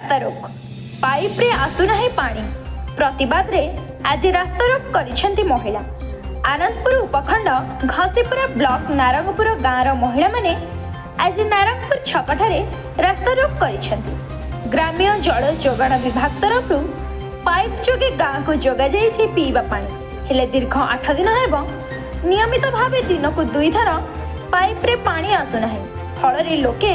रास्ता रोक पाइप रे आसुना है पानी प्रतिवाद रे आज रास्ता रोक करिसेंती महिला। आनंदपुर उपखंड घसीपुरा ब्लॉक नारंगपुर गाँवर महिला माने आज नारंगपुर छकठारे रास्ता रोक करिसेंती। ग्राम्य जल जोगाण विभाग तरफ पाइप जोगे गाँ को जोगा जाइछि पीवा पानी हेले दीर्घ 8 दिन हेबो नियमित भावे दिन को 2 थर पाइप रे पानी आसुना है फल लोके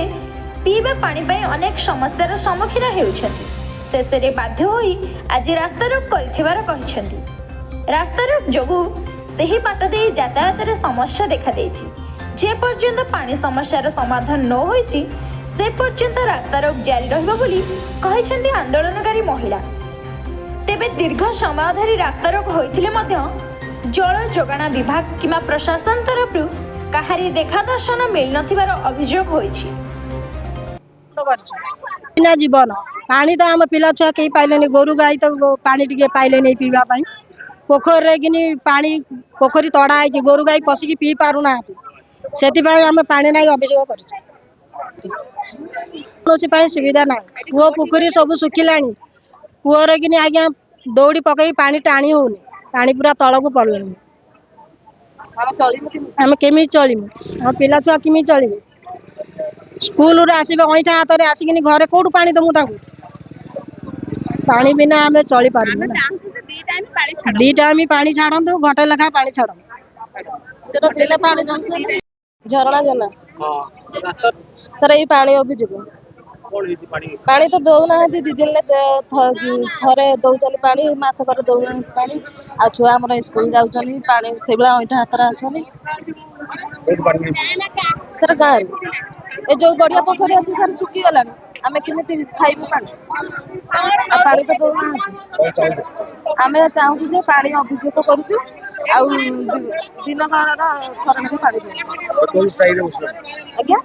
पीवा पानी पाई अनेक समस्यार सम्मुखीन हेउछन्ति। शेषे बाध्य होई आज रास्ता रोक करिथिबार कहिसेंति। रास्ता रोक जोगु सेही बाट देई यातायातर समस्या देखा देइछि। जे पर्यंत पानी समस्यार समाधान न होइछि से पर्यंत रास्ता रोक जारी रहिबो बोली कहिसेंति आंदोलनकारी महिला। तेबे दीर्घ समय धरि रास्ता रोक होइथिले मध्य जल जोगाण विभाग किंवा प्रशासन तरफ काहारी देखा दर्शन मिल नथिबार अभियोग होइछि। बिना जीवन पानी तो आम पिला छुआ कहीं पाइले गोरु गाई तो पानी टिके पाइले नहीं पीवा पोखर कि पानी पोखरी तड़ा है गोरु गाई पशिकी पी पार ना से आम पानी ना अभियोग कर सुविधा ना कूह पोखरी सब सुखिला कूहर कि आज्ञा दौड़ी पकई पानी टाणी होनी पानी पूरा तल को पड़े आम केमी चलू आम पिला छुआ केमी चलू स्कूल आसवे अईठा हाथ में आसिक घरे कौटू पानी दमु पानी बिना आम चली पार दी टाइम पानी छाड़ू घंटे लेखा पानी छाड़ झरणा जना सर ये पानी अभियोग पानी तो दौना 2 दिन थे दौन पानी मसक दौना पानी आ छुआ आम स्कूल जाऊँ पानी से अईठा हाथ में आसनी सर गाँव ए जो गड़िया पोखरी अच्छी सर सुखी गला आम केमी खाइबू पानी पानी तो दौना आम चाहूँ पानी अभियोग करुचु दिन आज्ञा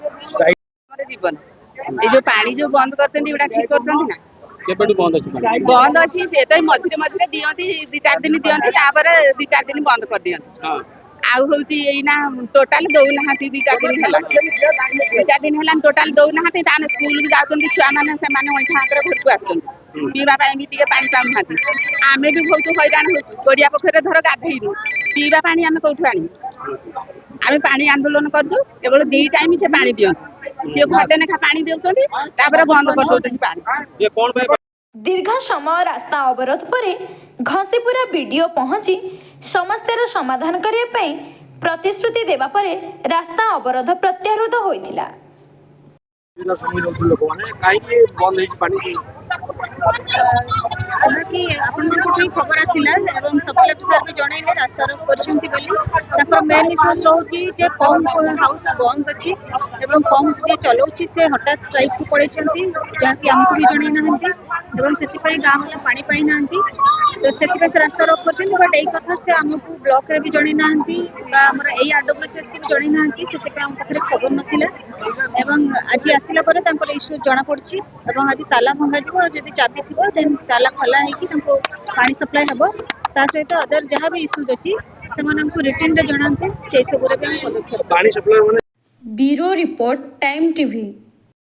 जीवन ये जो पानी जो बंद कर ठीक कर बंद अच्छी से तो मझे मझे दिखती 2-4 दिन दिखती 2-4 दिन बंद कर दिखती आउ हूँ टोटाल दौना 2-4 दिन है 2-4 दिन है टोटाल दौना स्कूल भी जाऊँ छुआ मैंने घर को आस पीवा भी टे पा पाऊना आम भी बहुत हैरान हो गड़िया पोखर धर गाधेनु पीवा पानी आम कौटू आनी आम पानी आंदोलन करवल 2 टाइम से पानी दिखती सी घंटे लेखा पानी दे बंद कर पानी। दीर्घ समय रास्ता अवरोध पर घसीपुरा बीडीओ पहुंची समस्यार समाधान करने ପାଇଁ प्रतिश्रुति देवा परे रास्ता अवरोध प्रत्याहृत होइथिला। खबर आसला सब कलेक्टर भी जनइले रास्ता रोक कर मेन इश्यू रोचे जे पंप हाउस बंद अच्छी पंप जे चलाऊँच से हठात स्ट्राइक को पड़े जहाँकि आमको भी जनई ना से गाँ वाला पानी पाई ना तो से रास्ता रोक कर बट यही कथा से आमको ब्लॉक रे भी जनई ना आरडब्ल्यूएसएस भी जनई ना आम पाखे खबर नाला आज आसला इश्यू जना पड़ी आज ताला भंगा जब चाबी थी देन ताला खोला है पानी सप्लाई हम ता सहित अदर जहाँ भी इश्यूज अच्छी से रिटर्न रे जनातु से सब पदक्षेप। Bureau report time TV.